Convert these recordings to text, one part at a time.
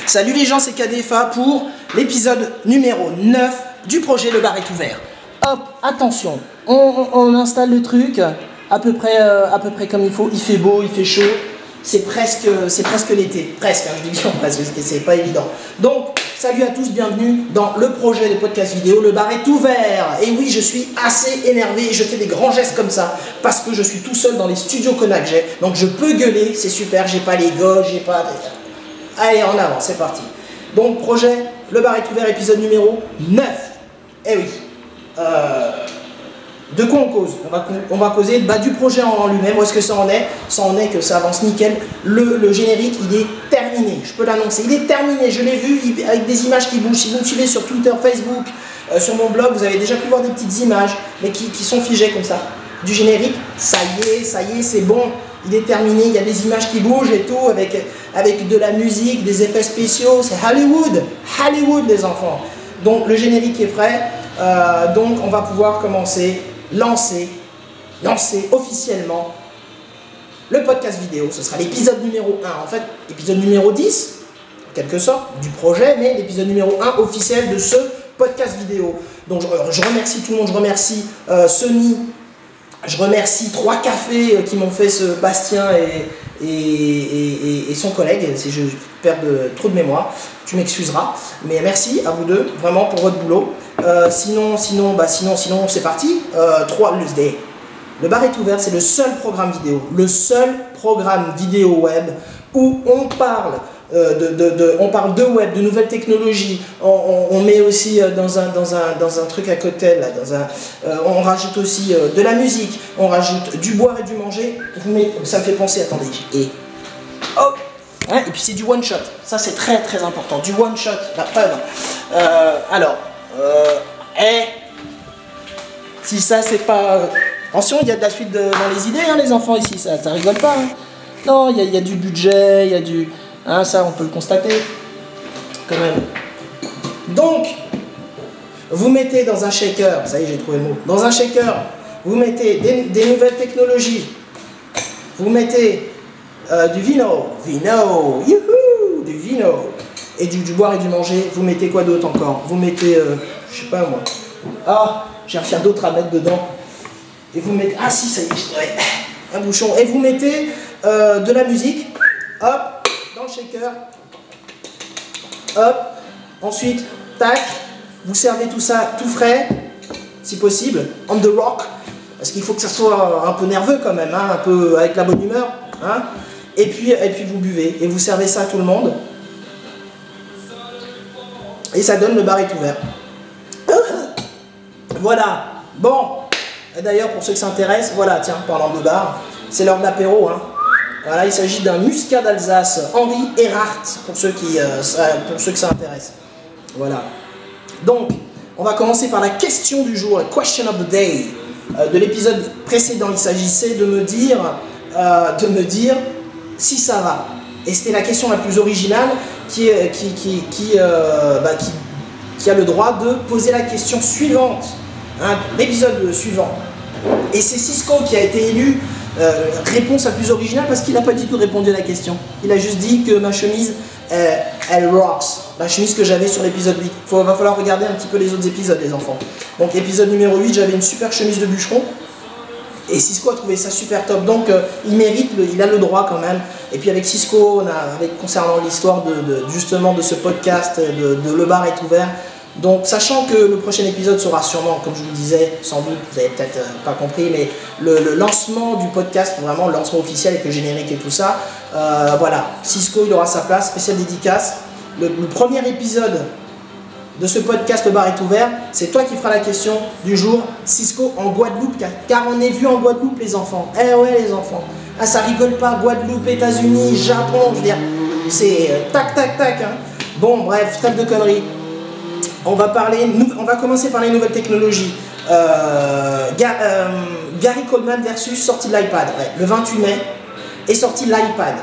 Salut les gens, c'est KDFA pour l'épisode numéro 9 du projet Le Bar est ouvert. Hop, attention, on installe le truc à peu près comme il faut. Il fait beau, il fait chaud, c'est presque l'été. Presque, hein, je dis bien presque, parce que c'est pas évident. Donc, salut à tous, bienvenue dans le projet de podcast vidéo Le Bar est ouvert. Et oui, je suis assez énervé et je fais des grands gestes comme ça parce que je suis tout seul dans les studios Konak. Donc je peux gueuler, c'est super, j'ai pas les gosses, j'ai pas... Allez, en avant, c'est parti. Donc, projet, Le Bar est ouvert, épisode numéro 9. Eh oui. De quoi on cause? On va causer du projet en lui-même. Où est-ce que ça en est? Ça en est que ça avance nickel. Le générique, il est terminé. Je peux l'annoncer. Il est terminé. Je l'ai vu avec des images qui bougent. Si vous me suivez sur Twitter, Facebook, sur mon blog, vous avez déjà pu voir des petites images, mais qui sont figées comme ça. Du générique, ça y est, c'est bon. Il est terminé, il y a des images qui bougent et tout, avec de la musique, des effets spéciaux, c'est Hollywood, les enfants. Donc le générique est prêt, donc on va pouvoir commencer, lancer officiellement le podcast vidéo. Ce sera l'épisode numéro 1, en fait, épisode numéro 10, en quelque sorte, du projet, mais l'épisode numéro 1 officiel de ce podcast vidéo. Donc je remercie tout le monde, je remercie Sony. Je remercie 3 cafés qui m'ont fait ce Bastien et son collègue. Si je perds trop de mémoire, tu m'excuseras. Mais merci à vous deux, vraiment, pour votre boulot. Sinon, c'est parti. Le Bar est ouvert, c'est le seul programme vidéo web où on parle de web, de nouvelles technologies. On met aussi dans un truc à cocktail, là, on rajoute aussi de la musique, on rajoute du boire et du manger. Ça me fait penser, attendez, et puis c'est du one shot, ça c'est très très important, du one shot, la preuve. Si ça c'est pas... Attention, il y a de la suite dans les idées, hein, les enfants ici, ça rigole pas. Hein. Non, il y a du budget, il y a du... Hein, ça, on peut le constater, quand même. Donc, vous mettez dans un shaker, ça y est, j'ai trouvé le mot, dans un shaker, vous mettez des nouvelles technologies, vous mettez du vino, youhou, du vino, et du boire et du manger. Vous mettez quoi d'autre encore? Vous mettez, je sais pas moi, j'ai rien d'autre à mettre dedans. Et vous mettez, si, ça y est, un bouchon, et vous mettez de la musique, hop, dans le shaker, hop, ensuite, tac, vous servez tout ça tout frais, si possible, on the rock, parce qu'il faut que ça soit un peu nerveux quand même, hein, un peu avec la bonne humeur, hein, et puis vous buvez, et vous servez ça à tout le monde, et ça donne Le Bar est ouvert. Voilà, bon, et d'ailleurs pour ceux qui s'intéressent, voilà, tiens, parlant de bar, c'est l'heure de l'apéro, hein. Voilà, il s'agit d'un muscat d'Alsace, Henri Erhardt, pour ceux que ça intéresse. Voilà. Donc, on va commencer par la question du jour, la question of the day. De l'épisode précédent, il s'agissait de me dire si ça va. Et c'était la question la plus originale qui a le droit de poser la question suivante, hein, l'épisode suivant. Et c'est Cisco qui a été élu réponse la plus originale parce qu'il n'a pas du tout répondu à la question. Il a juste dit que ma chemise, elle rocks. La chemise que j'avais sur l'épisode 8. Va falloir regarder un petit peu les autres épisodes, les enfants. Donc épisode numéro 8, j'avais une super chemise de bûcheron. Et Cisco a trouvé ça super top. Donc il mérite, il a le droit quand même. Et puis avec Cisco, concernant l'histoire justement de ce podcast, de Le Bar est ouvert. Donc, sachant que le prochain épisode sera sûrement, comme je vous le disais, sans doute, vous avez peut-être pas compris, mais le lancement du podcast, vraiment le lancement officiel avec le générique et tout ça, voilà, Cisco, il aura sa place, spéciale dédicace. Le premier épisode de ce podcast Le Bar est ouvert, c'est toi qui feras la question du jour, Cisco en Guadeloupe, car on est vu en Guadeloupe, les enfants. Eh ouais, les enfants. Ah, ça rigole pas, Guadeloupe, États-Unis, Japon, je veux dire, c'est tac, tac, tac. Hein. Bon, bref, trêve de conneries. On va commencer par les nouvelles technologies. Gary Coleman versus sortie de l'iPad. Ouais, le 28 mai est sorti l'iPad.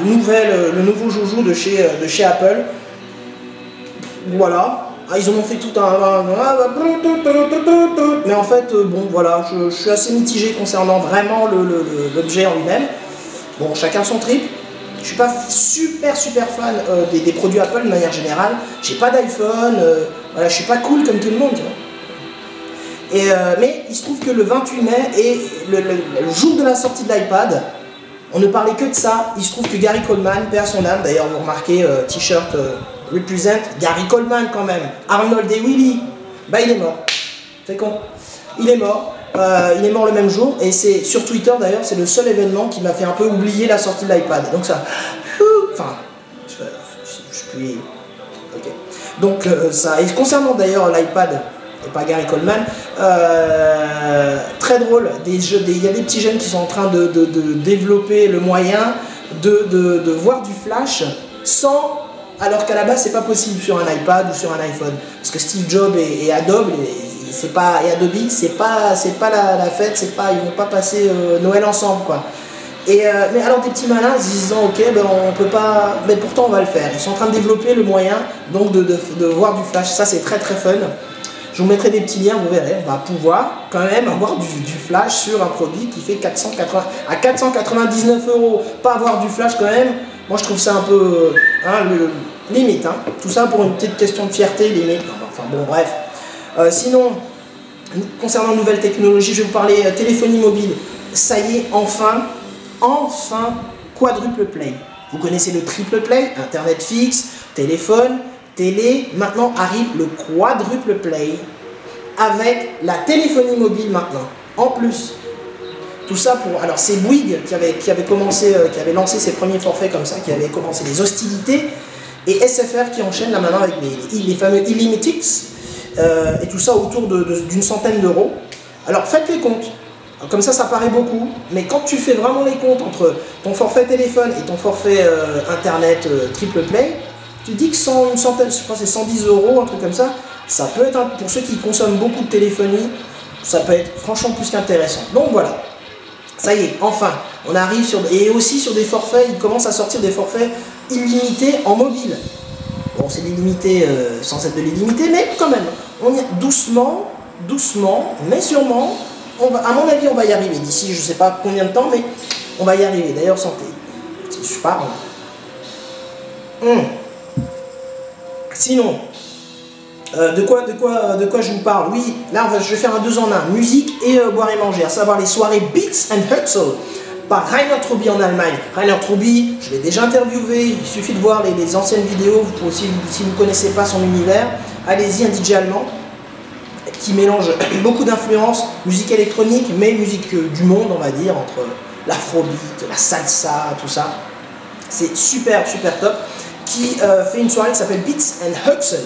Le nouveau joujou de chez Apple. Voilà. Ils en ont fait tout un... Mais en fait, bon, voilà, je suis assez mitigé concernant vraiment l'objet en lui-même. Bon, chacun son trip. Je suis pas super fan des produits Apple de manière générale. J'ai pas d'iPhone, voilà, je suis pas cool comme tout le monde. Tu vois. Mais il se trouve que le 28 mai et le jour de la sortie de l'iPad, on ne parlait que de ça. Il se trouve que Gary Coleman, paix à son âme, d'ailleurs vous remarquez, t-shirt represent Gary Coleman quand même, Arnold et Willy, bah il est mort. C'est con. Il est mort. Il est mort le même jour et c'est sur Twitter d'ailleurs, c'est le seul événement qui m'a fait un peu oublier la sortie de l'iPad. Donc ça, enfin, je suis, ok. Donc ça. Et concernant d'ailleurs l'iPad et pas Gary Coleman, très drôle. Il y a des petits jeunes qui sont en train de développer le moyen de voir du flash sans, alors qu'à la base c'est pas possible sur un iPad ou sur un iPhone, parce que Steve Jobs et Adobe et Adobe, c'est pas la fête, ils vont pas passer Noël ensemble quoi. Mais alors des petits malins se disant ok ben on peut pas, mais pourtant on va le faire. Ils sont en train de développer le moyen donc de voir du flash, ça c'est très fun. Je vous mettrai des petits liens, vous verrez, on va pouvoir quand même avoir du flash sur un produit qui fait 499 €. Pas avoir du flash quand même, moi je trouve ça un peu limite. Hein. Tout ça pour une petite question de fierté, limite. Enfin bon bref. Sinon, concernant nouvelles technologies, je vais vous parler téléphonie mobile. Ça y est, enfin, quadruple play. Vous connaissez le triple play, internet fixe, téléphone, télé. Maintenant arrive le quadruple play avec la téléphonie mobile maintenant. En plus, tout ça pour. Alors c'est Bouygues qui avait lancé ses premiers forfaits comme ça, qui avait commencé les hostilités, et SFR qui enchaîne là maintenant avec les fameux Illimitix. Et tout ça autour d'une centaine d'euros. Alors faites les comptes, comme ça paraît beaucoup, mais quand tu fais vraiment les comptes entre ton forfait téléphone et ton forfait internet triple play, tu dis que une centaine, je crois que c'est 110 €, un truc comme ça, ça peut être, pour ceux qui consomment beaucoup de téléphonie, ça peut être franchement plus qu'intéressant. Donc voilà, ça y est, enfin, on arrive et aussi sur des forfaits, ils commencent à sortir des forfaits illimités en mobile. Bon, c'est l'illimité sans être de l'illimité, mais quand même, on y doucement, mais sûrement, à mon avis, on va y arriver. D'ici, je ne sais pas combien de temps, mais on va y arriver. D'ailleurs, santé. Je parle. Sinon, de quoi je vous parle? Oui, là, je vais faire un 2 en 1. Musique et boire et manger, à savoir les soirées Beats and Hexel par Rainer Truby en Allemagne. Rainer Truby, je l'ai déjà interviewé, il suffit de voir les anciennes vidéos, si vous ne connaissez pas son univers, allez-y, un DJ allemand qui mélange beaucoup d'influences, musique électronique, mais musique du monde, on va dire, entre l'afrobeat, la salsa, tout ça. C'est super top, qui fait une soirée qui s'appelle Beats and Hexel.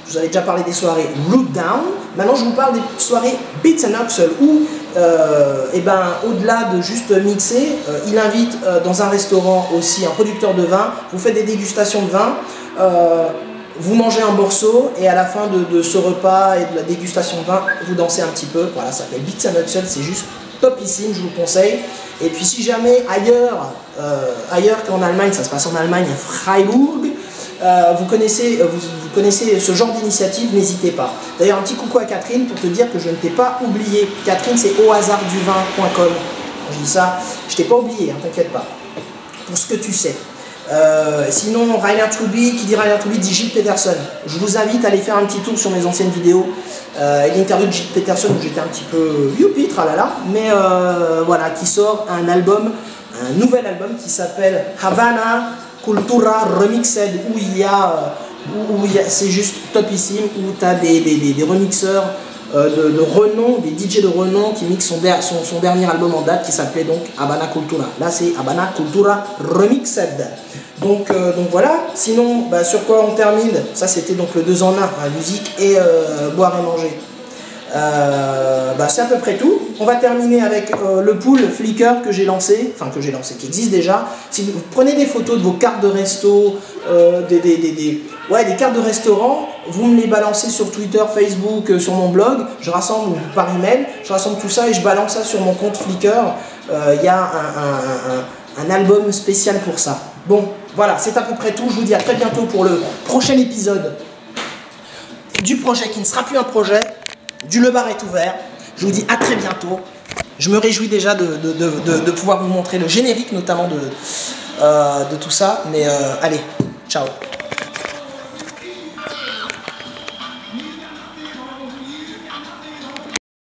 Je vous avais déjà parlé des soirées Root Down. Maintenant, je vous parle des soirées Beats and Hexel où, au-delà de juste mixer, il invite dans un restaurant aussi un producteur de vin. Vous faites des dégustations de vin, vous mangez un morceau et à la fin de ce repas et de la dégustation de vin, vous dansez un petit peu. Voilà, ça s'appelle Beats and Hexel, c'est juste topissime, je vous le conseille. Et puis si jamais ailleurs qu'en Allemagne, ça se passe en Allemagne, à Freiburg, vous connaissez ce genre d'initiative, n'hésitez pas. D'ailleurs, un petit coucou à Catherine pour te dire que je ne t'ai pas oublié. Catherine, c'est auhasarduvin.com. Je dis ça, je t'ai pas oublié, hein, t'inquiète pas. Pour ce que tu sais. Sinon, Rainer Truby, qui dit Rainer Truby, dit Gilles Peterson. Je vous invite à aller faire un petit tour sur mes anciennes vidéos. L'interview de Gilles Peterson où j'étais un petit peu youpi, tralala, mais voilà, qui sort un nouvel album qui s'appelle Havana Cultura Remixed, où il y a c'est juste topissime, où tu as des remixeurs de renom, des DJ de renom qui mixent son dernier album en date qui s'appelait donc Habana Cultura. Là c'est Habana Cultura Remixed. Donc voilà, sinon sur quoi on termine? Ça c'était donc le 2 en 1, hein, musique et boire et manger. C'est à peu près tout. On va terminer avec le pool Flickr que j'ai lancé, qui existe déjà. Si vous prenez des photos de vos cartes de resto, des cartes de restaurant, vous me les balancez sur Twitter, Facebook, sur mon blog, je rassemble par email, je rassemble tout ça et je balance ça sur mon compte Flickr. Il y a un album spécial pour ça. Bon, voilà, c'est à peu près tout. Je vous dis à très bientôt pour le prochain épisode du projet qui ne sera plus un projet. Le bar est ouvert. Je vous dis à très bientôt. Je me réjouis déjà de pouvoir vous montrer le générique, notamment de tout ça. Mais allez, ciao.